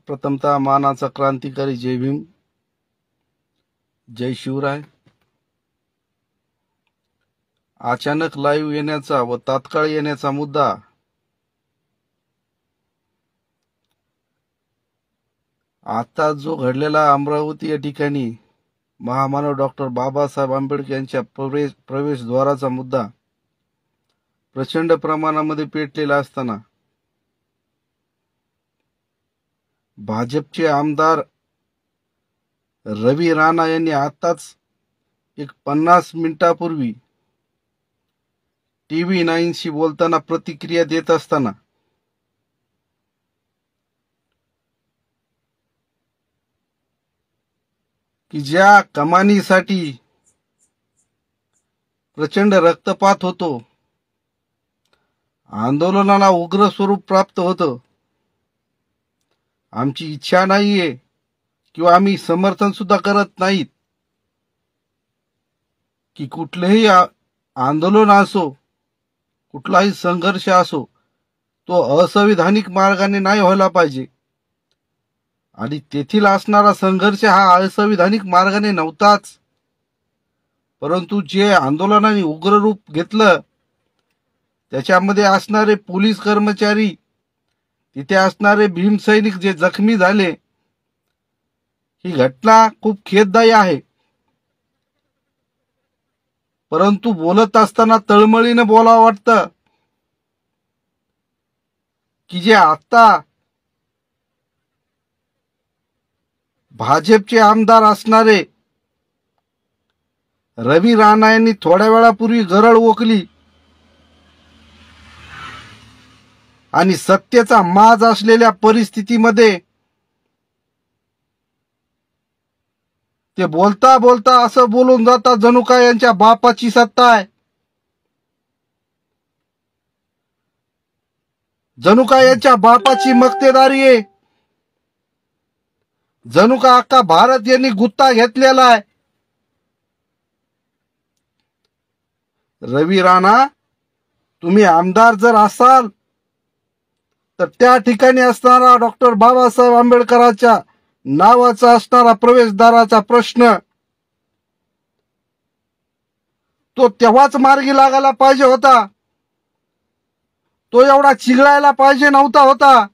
प्रथमतः मानाचा क्रांतिकारी जय भीम, जय शिवराय। अचानक लाईव्ह येण्याचा व तात्काळ येण्याचा मुद्दा आता जो घडलेला अमरावती या ठिकाणी महामानव डॉक्टर बाबासाहेब आंबेडकर यांच्या प्रवेशद्वाराचा मुद्दा प्रचंड प्रमाणामध्ये पेटलेला असताना भाजपचे आमदार रवी राणा यांनी आताच एक 50 मिनिटापूर्वी TV9शी बोलताना प्रतिक्रिया देत असताना की ज्या कमानीसाठी प्रचंड रक्तपात होतो, आंदोलनाला उग्र स्वरूप प्राप्त होतं, आमची इच्छा नाहीये किंवा आम्ही समर्थन सुद्धा करत नाहीत की कुठलेही आंदोलन असो, कुठलाही संघर्ष असो, तो असंविधानिक मार्गाने नाही व्हायला पाहिजे। आणि तेथील असणारा संघर्ष हा असंविधानिक मार्गाने नव्हताच, परंतु जे आंदोलनाने उग्र रूप घेतलं त्याच्यामध्ये असणारे पोलीस कर्मचारी, तिथे असणारे भीमसैनिक जे जखमी झाले, ही घटना खूप खेददायी आहे। परंतु बोलत असताना तळमळीने बोलावं वाटतं की जे आता भाजपचे आमदार असणारे रवी राणा यांनी थोड्या वेळापूर्वी गरळ ओकली आणि सत्तेचा माज असलेल्या परिस्थितीमध्ये ते बोलता बोलता असं बोलून जातात जणू काय यांच्या बापाची सत्ता आहे, जणू काय यांच्या बापाची मक्तेदारी आहे, जणू का अख्खा भारत यांनी गुत्ता घेतलेला आहे। रवी राणा, तुम्ही आमदार जर असाल तर त्या ठिकाणी असणारा डॉक्टर बाबासाहेब आंबेडकरांच्या नावाचा असणारा प्रवेशद्वाराचा प्रश्न तो तेव्हाच मार्गी लागायला पाहिजे होता, तो एवढा चिघळायला पाहिजे नव्हता होता।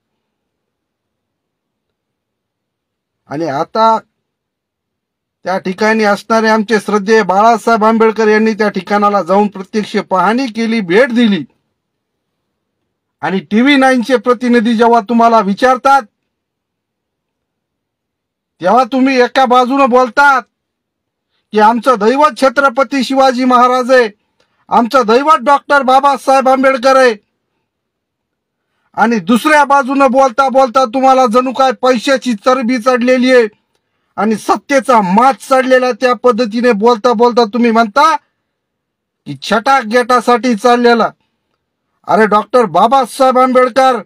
आणि आता त्या ठिकाणी असणारे आमचे श्रद्धेय बाळासाहेब आंबेडकर यांनी त्या ठिकाणाला जाऊन प्रत्यक्ष पाहणी केली, भेट दिली। आणि TV9चे प्रतिनिधी जेव्हा तुम्हाला विचारतात तेव्हा तुम्ही एका बाजूने बोलतात की आमचं दैवत छत्रपती शिवाजी महाराज आहे, आमचं दैवत डॉक्टर बाबासाहेब आंबेडकर आहे, आणि दुसऱ्या बाजूने बोलता बोलता तुम्हाला जणू काय पैशाची चरबी चढलेली आहे आणि सत्तेचा माज चढलेला, त्या पद्धतीने बोलता बोलता तुम्ही म्हणता की छटाक गेटासाठी चाललेला। अरे डॉक्टर बाबासाहेब आंबेडकर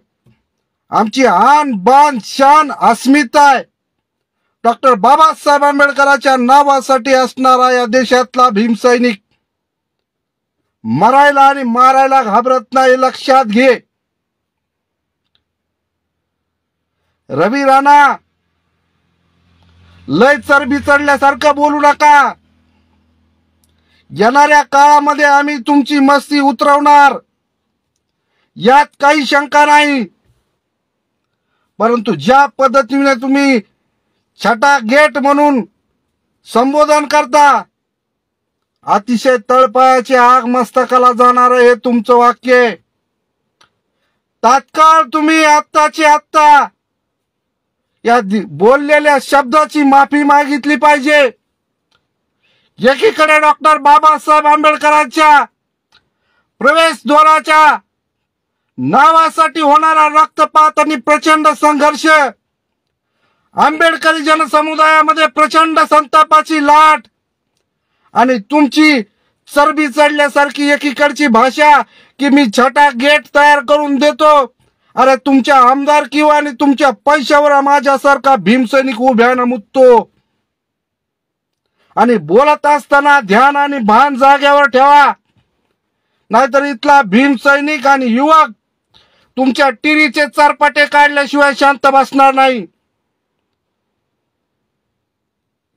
आमची आन बान शान अस्मिता आहे। डॉक्टर बाबासाहेब आंबेडकरांच्या नावासाठी असणारा या देशातला भीमसैनिक मरायला आणि मारायला घाबरत नाही, लक्षात घे। रवी राणा, लय चरबी चढल्यासारखं बोलू नका। येणाऱ्या काळामध्ये आम्ही तुमची मस्ती उतरवणार, यात काही शंका नाही। परंतु ज्या पद्धतीने तुम्ही छटा गेट म्हणून संबोधन करता, अतिशय तळपायाची आग मस्तकाला जाणार हे तुमचं वाक्य। तात्काळ तुम्ही आत्ताची आत्ता या बोललेल्या शब्दाची माफी मागितली पाहिजे। एकीकडे डॉक्टर बाबासाहेब आंबेडकरांच्या प्रवेशद्वाराच्या नावासाठी होणारा रक्तपात आणि प्रचंड संघर्ष, आंबेडकरी जनसमुदायामध्ये प्रचंड संतापाची लाट, आणि तुमची चरबी चढल्यासारखी एकीकडची भाषा की मी छटा गेट तयार करून देतो। अरे तुमच्या आमदारकीवर आणि तुमच्या पैशावर माझ्यासारखा भीमसैनिक उभ्यानं मुततो। आणि बोलत असताना ध्यान आणि भान जाग्यावर ठेवा, नाहीतर इथला भीमसैनिक आणि युवक तुमच्या टिरीचे चारपाटे काढल्याशिवाय शांत बसणार नाही।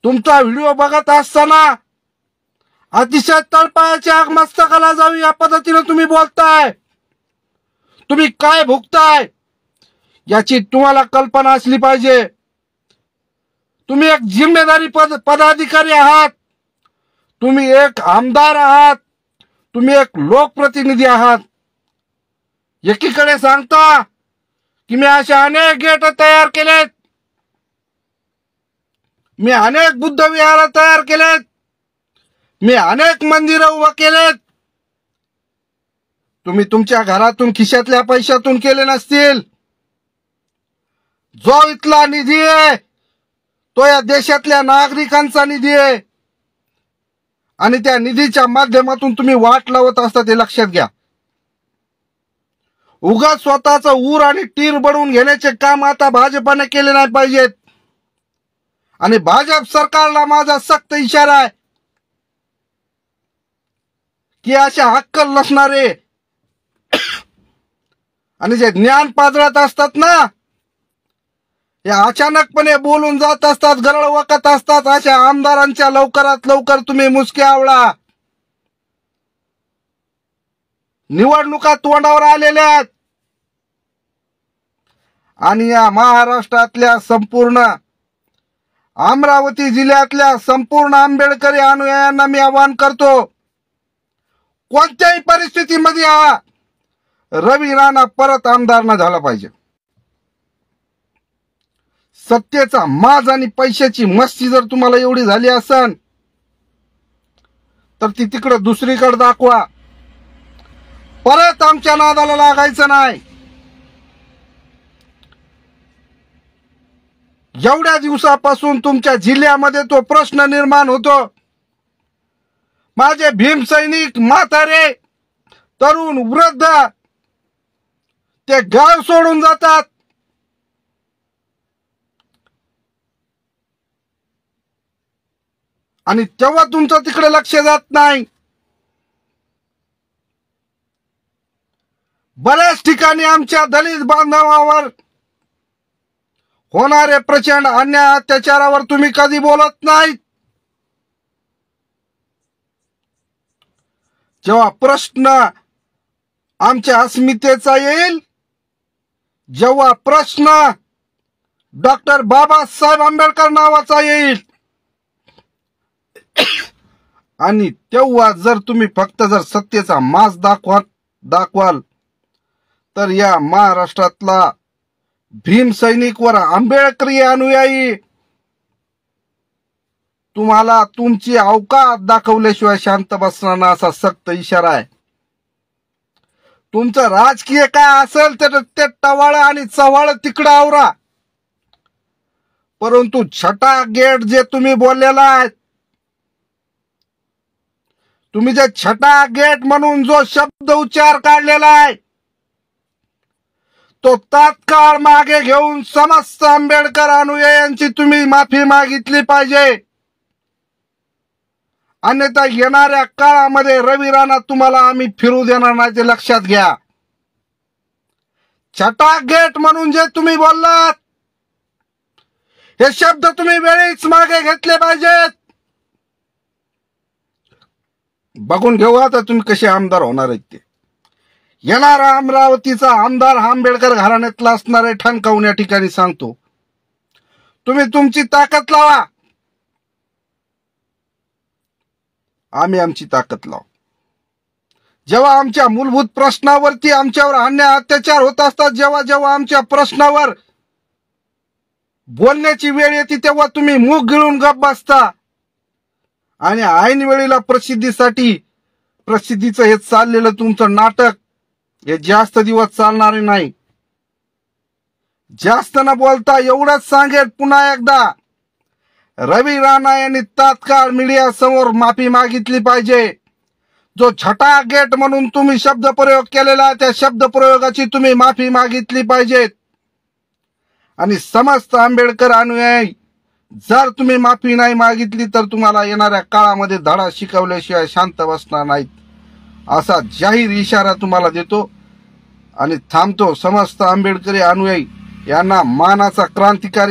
तुमचा व्हिडिओ बघत असताना अतिशय तळपायाची आग मस्तकाला जावी या पद्धतीने तुम्ही बोलताय. तुम्ही काय भुगताय याची तुम्हाला कल्पना असली पाहिजे. तुम्ही एक जिम्मेदारी पदाधिकारी आहात. तुम्ही एक आमदार आहात. तुम्ही एक लोकप्रतिनिधी आहात. एकीकडे सांगता की मी असे अनेक गेट तयार केलेत, मी अनेक बुद्ध विहार तयार केलेत, मी अनेक मंदिर उभं केलेत. तुम्ही तुमच्या घरातून खिशातल्या पैशातून केले नसतील. जो इथला निधी आहे तो या देशातल्या नागरिकांचा निधी आहे आणि त्या निधीच्या माध्यमातून तुम्ही वाट लावत असता ते लक्षात घ्या. उगाच स्वतःचा ऊर आणि टीर बनवून घेण्याचे काम आता भाजपने केले नाही पाहिजेत. आणि भाजप सरकारला माझा सक्त इशारा आहे की अशा अक्कल नसणारे आणि जे ज्ञान पाजळत असतात ना, हे अचानकपणे बोलून जात असतात, गरळ वाकत असतात. अशा आमदारांच्या लवकरात लवकर तुम्ही मुसके आवळा. निवडणुका तोंडावर आलेल्या आहेत आणि या महाराष्ट्रातल्या संपूर्ण अमरावती जिल्ह्यातल्या संपूर्ण आंबेडकरी अनुयायांना मी आवाहन करतो, कोणत्याही परिस्थितीमध्ये हा रवी राणा परत आमदार न झाला पाहिजे. सत्तेचा माज आणि पैशाची मस्ती जर तुम्हाला एवढी झाली असेल तर ती तिकडे दुसरीकडे दाखवा. परत आमच्या नादाला लागायचं नाही. एवढ्या दिवसापासून तुमच्या जिल्ह्यामध्ये तो प्रश्न निर्माण होतो. माझे भीम सैनिक, म्हातारे, तरुण, वृद्ध ते गाव सोडून जातात. आणि तेव्हा तुमचं तिकडे लक्ष जात नाही. बऱ्याच ठिकाणी आमच्या दलित बांधवांवर होणारे प्रचंड अन्याय अत्याचारावर तुम्ही कधी बोलत नाहीत. जेव्हा प्रश्न आमच्या अस्मितेचा येईल, जेव्हा प्रश्न डॉक्टर बाबासाहेब आंबेडकर नावाचा येईल आणि तेव्हा जर तुम्ही फक्त जर सत्तेचा माज दाखवाल तर या महाराष्ट्रातला भीम सैनिक वर आंबेडकरी अनुयायी तुम्हाला तुमची अवकात दाखवल्याशिवाय शांत बसणार ना, असा सक्त इशारा आहे. तुमचं राजकीय काय असेल तर ते टवाळ आणि चव्हाळ तिकडं आवरा, परंतु छटा गेट जे तुम्ही बोललेला आहे, तुम्ही जे छटा गेट म्हणून जो शब्द उच्चार काढलेला आहे तो तात्काळ मागे घेऊन समस्त आंबेडकर अनुयायांची तुम्ही माफी मागितली पाहिजे. अन्यथा येणाऱ्या काळामध्ये रवी राणा तुम्हाला आम्ही फिरू देणार नाही, ते लक्षात घ्या. छटा गेट म्हणून जे तुम्ही बोललात हे शब्द तुम्ही वेळीच मागे घेतले पाहिजेत. बघून घेऊ आता तुम्ही कसे आमदार होणार आहेत ते. येणारा अमरावतीचा आमदार हा आंबेडकर घराण्यातला असणार आहे, ठणकावून या ठिकाणी सांगतो. तुम्ही तुमची ताकद लावा, आम्ही आमची ताकद लावू. जेव्हा आमच्या मूलभूत प्रश्नावरती आमच्यावर अन्याय अत्याचार होत असतात, जेव्हा जेव्हा आमच्या प्रश्नावर बोलण्याची वेळ येते तेव्हा तुम्ही मुख गिळून गप्प बसता आणि ऐन वेळेला प्रसिद्धीचं हे चाललेलं तुमचं नाटक हे जास्त दिवस चालणारे नाही. जास्त न बोलता एवढंच सांगेल पुन्हा एकदा, रवी राणा यांनी तात्काळ मीडिया समोर माफी मागितली पाहिजे. जो छटा गेट म्हणून तुम्ही शब्द प्रयोग केलेला त्या शब्द प्रयोगाची तुम्ही माफी मागितली पाहिजेत. आणि समस्त आंबेडकर अनुयायी जर तुम्ही माफी नाही मागितली तर तुम्हाला येणाऱ्या काळामध्ये धडा शिकवल्याशिवाय शांत बसणार नाहीत, असा जाहीर इशारा तुम्हाला देतो आणि थांबतो. समस्त आंबेडकरी अनुयायी यांना मानाचा क्रांतिकारी